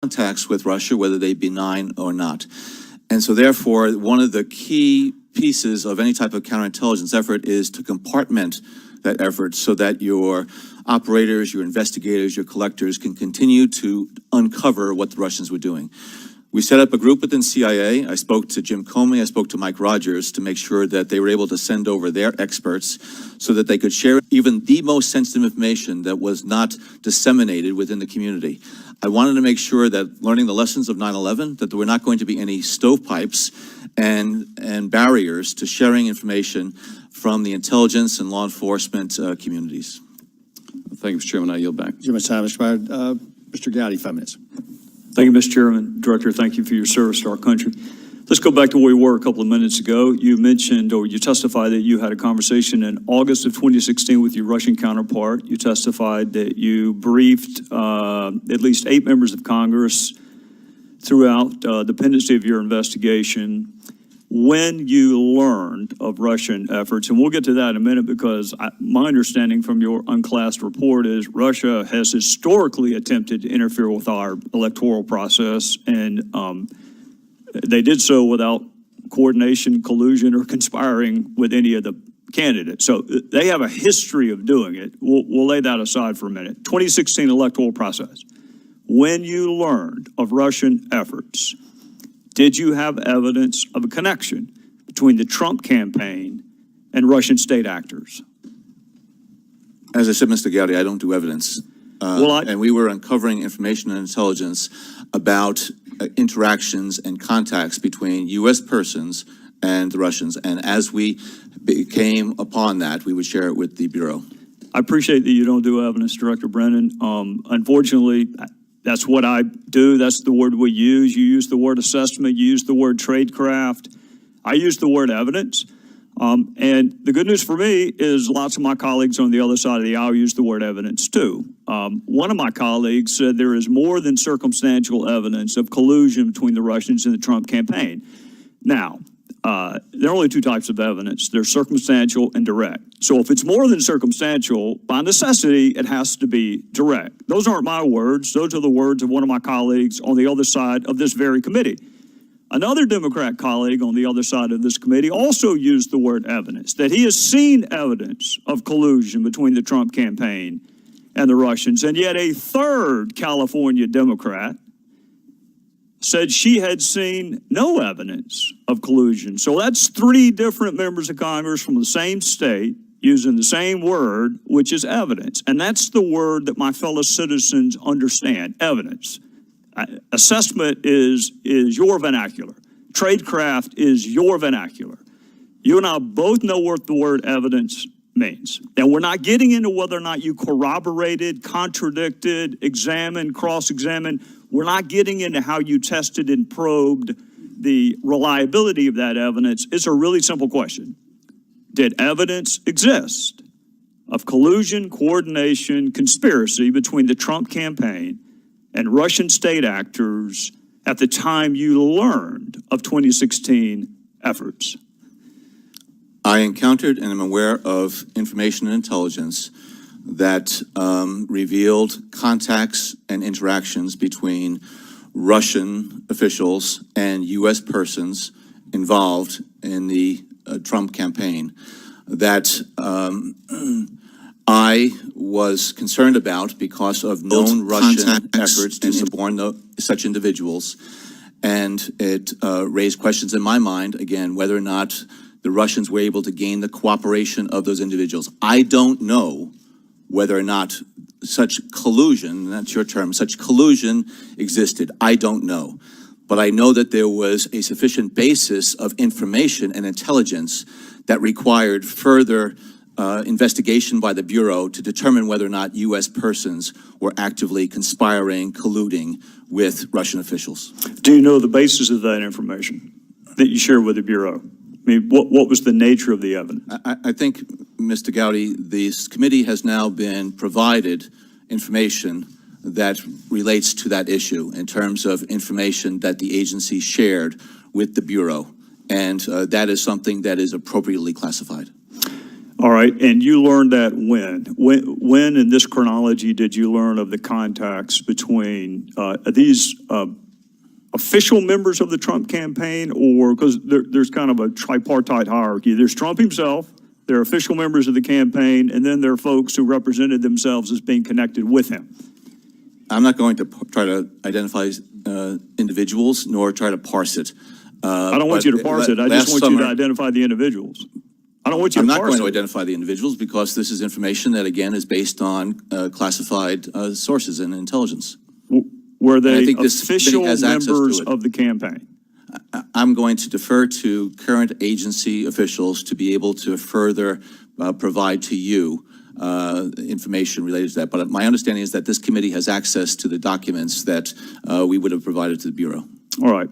contacts with Russia, whether they be benign or not. And so therefore, one of the key pieces of any type of counterintelligence effort is to compartment that effort so that your operators, your investigators, your collectors can continue to uncover what the Russians were doing. We set up a group within CIA. I spoke to Jim Comey, I spoke to Mike Rogers to make sure that they were able to send over their experts so that they could share even the most sensitive information that was not disseminated within the community. I wanted to make sure that learning the lessons of 9/11, that there were not going to be any stovepipes and barriers to sharing information from the intelligence and law enforcement communities. Thank you, Mr. Chairman. I yield back. Mr. Gowdy, 5 minutes. Thank you, Mr. Chairman. Director, thank you for your service to our country. Let's go back to where we were a couple of minutes ago. You mentioned, or you testified that you had a conversation in August of 2016 with your Russian counterpart. You testified that you briefed at least 8 members of Congress throughout the pendency of your investigation when you learned of Russian efforts. And we'll get to that in a minute because my understanding from your unclassed report is Russia has historically attempted to interfere with our electoral process, and they did so without coordination, collusion, or conspiring with any of the candidates. So they have a history of doing it. We'll lay that aside for a minute. 2016 electoral process. When you learned of Russian efforts, did you have evidence of a connection between the Trump campaign and Russian state actors? As I said, Mr. Gowdy, I don't do evidence. And we were uncovering information and intelligence about interactions and contacts between U.S. persons and the Russians. And as we came upon that, we would share it with the Bureau. I appreciate that you don't do evidence, Director Brennan. Unfortunately, that's what I do. That's the word we use. You use the word assessment. You use the word tradecraft. I use the word evidence. And the good news for me is lots of my colleagues on the other side of the aisle use the word evidence too. One of my colleagues said there is more than circumstantial evidence of collusion between the Russians and the Trump campaign. Now, there are only 2 types of evidence. There's circumstantial and direct. So if it's more than circumstantial, by necessity, it has to be direct. Those aren't my words. Those are the words of one of my colleagues on the other side of this very committee. Another Democrat colleague on the other side of this committee also used the word evidence, that he has seen evidence of collusion between the Trump campaign and the Russians. And yet a third California Democrat said she had seen no evidence of collusion. So that's 3 different members of Congress from the same state using the same word, which is evidence. And that's the word that my fellow citizens understand, evidence. Assessment is your vernacular. Tradecraft is your vernacular. You and I both know what the word evidence means. And we're not getting into whether or not you corroborated, contradicted, examined, cross-examined. We're not getting into how you tested and probed the reliability of that evidence. It's a really simple question. Did evidence exist of collusion, coordination, conspiracy between the Trump campaign and Russian state actors at the time you learned of 2016 efforts? I encountered and am aware of information and intelligence that revealed contacts and interactions between Russian officials and U.S. persons involved in the Trump campaign that I was concerned about because of known Russian efforts to suborn such individuals. And it raised questions in my mind, again, whether or not the Russians were able to gain the cooperation of those individuals. I don't know whether or not such collusion, that's your term, such collusion existed. I don't know. But I know that there was a sufficient basis of information and intelligence that required further investigation by the Bureau to determine whether or not U.S. persons were actively conspiring, colluding with Russian officials. Do you know the basis of that information that you shared with the Bureau? I mean, what was the nature of the evidence? I think, Mr. Gowdy, this committee has now been provided information that relates to that issue in terms of information that the agency shared with the Bureau. And that is something that is appropriately classified. All right, and you learned that when? When in this chronology did you learn of the contacts between these official members of the Trump campaign, or because there's kind of a tripartite hierarchy? There's Trump himself, there are official members of the campaign, and then there are folks who represented themselves as being connected with him. I'm not going to try to identify individuals nor try to parse it. I don't want you to parse it. I just want you to identify the individuals. I don't want you to parse it. I'm not going to identify the individuals because this is information that, again, is based on classified sources and intelligence. Were they this official committee has access to members it. of the campaign? I'm going to defer to current agency officials to be able to further provide to you information related to that. But my understanding is that this committee has access to the documents that we would have provided to the Bureau. All right.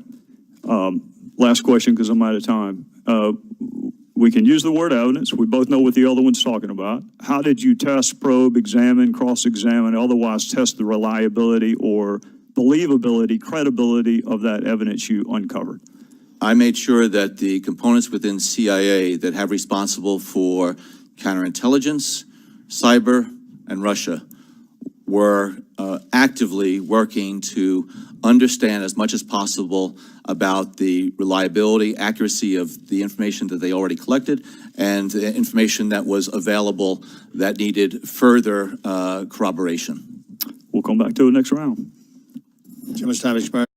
Last question, because I'm out of time. We can use the word evidence. We both know what the other one's talking about. How did you test, probe, examine, cross-examine, otherwise test the reliability or believability, credibility of that evidence you uncovered? I made sure that the components within CIA that have responsible for counterintelligence, cyber, and Russia were actively working to understand as much as possible about the reliability, accuracy of the information that they already collected and the information that was available that needed further corroboration. We'll come back to it next round. Chairman's time expired.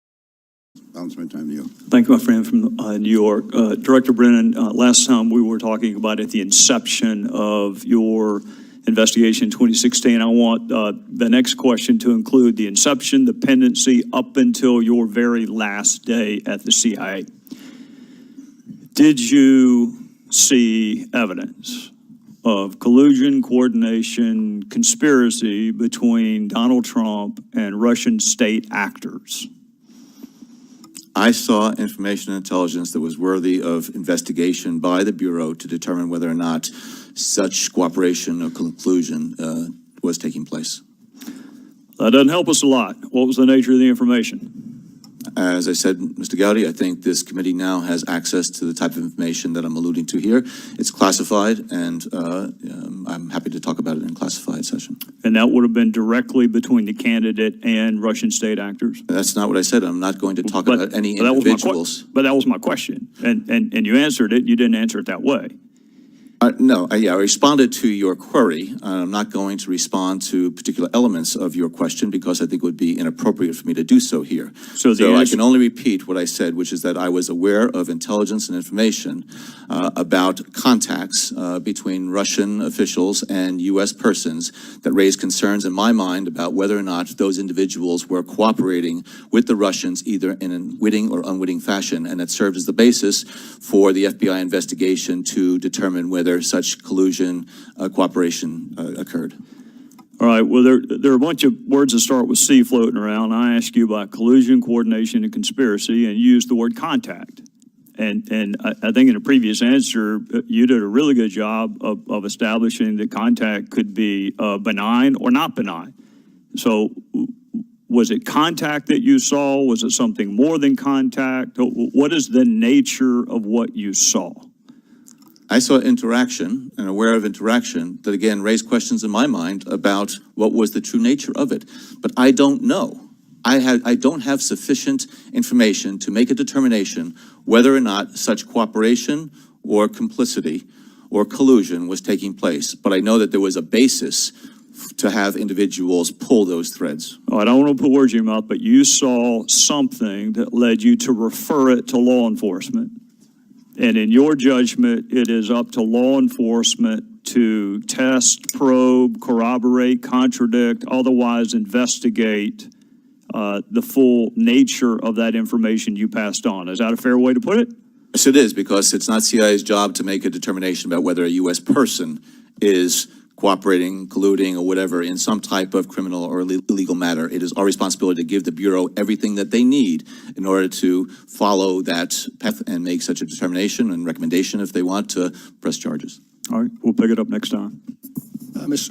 Balance my time to you. Thank you, my friend from New York. Director Brennan, last time we were talking about at the inception of your investigation in 2016. I want the next question to include the inception, the pendency, up until your very last day at the CIA. Did you see evidence of collusion, coordination, conspiracy between Donald Trump and Russian state actors? I saw information and intelligence that was worthy of investigation by the Bureau to determine whether or not such cooperation or conclusion was taking place. That doesn't help us a lot. What was the nature of the information? As I said, Mr. Gowdy, I think this committee now has access to the type of information that I'm alluding to here. It's classified, and I'm happy to talk about it in classified session. And that would have been directly between the candidate and Russian state actors? That's not what I said. I'm not going to talk about any individuals. But that was my question. And you answered it. You didn't answer it that way. No, I responded to your query. I'm not going to respond to particular elements of your question because I think it would be inappropriate for me to do so here. So I can only repeat what I said, which is that I was aware of intelligence and information about contacts between Russian officials and U.S. persons that raised concerns in my mind about whether or not those individuals were cooperating with the Russians either in a witting or unwitting fashion, and that served as the basis for the FBI investigation to determine whether such collusion, cooperation occurred. All right, well, there are a bunch of words that start with C floating around. I asked you about collusion, coordination, and conspiracy, and you used the word contact. And I think in a previous answer, you did a really good job of establishing that contact could be benign or not benign. So was it contact that you saw? Was it something more than contact? What is the nature of what you saw? I saw interaction and aware of interaction that, again, raised questions in my mind about what was the true nature of it. But I don't know. I don't have sufficient information to make a determination whether or not such cooperation or complicity or collusion was taking place. But I know that there was a basis to have individuals pull those threads. I don't want to put words in your mouth, but you saw something that led you to refer it to law enforcement. And in your judgment, it is up to law enforcement to test, probe, corroborate, contradict, otherwise investigate the full nature of that information you passed on. Is that a fair way to put it? Yes, it is, because it's not CIA's job to make a determination about whether a U.S. person is cooperating, colluding, or whatever in some type of criminal or illegal matter. It is our responsibility to give the Bureau everything that they need in order to follow that path and make such a determination and recommendation if they want to press charges. All right, we'll pick it up next time. Mr.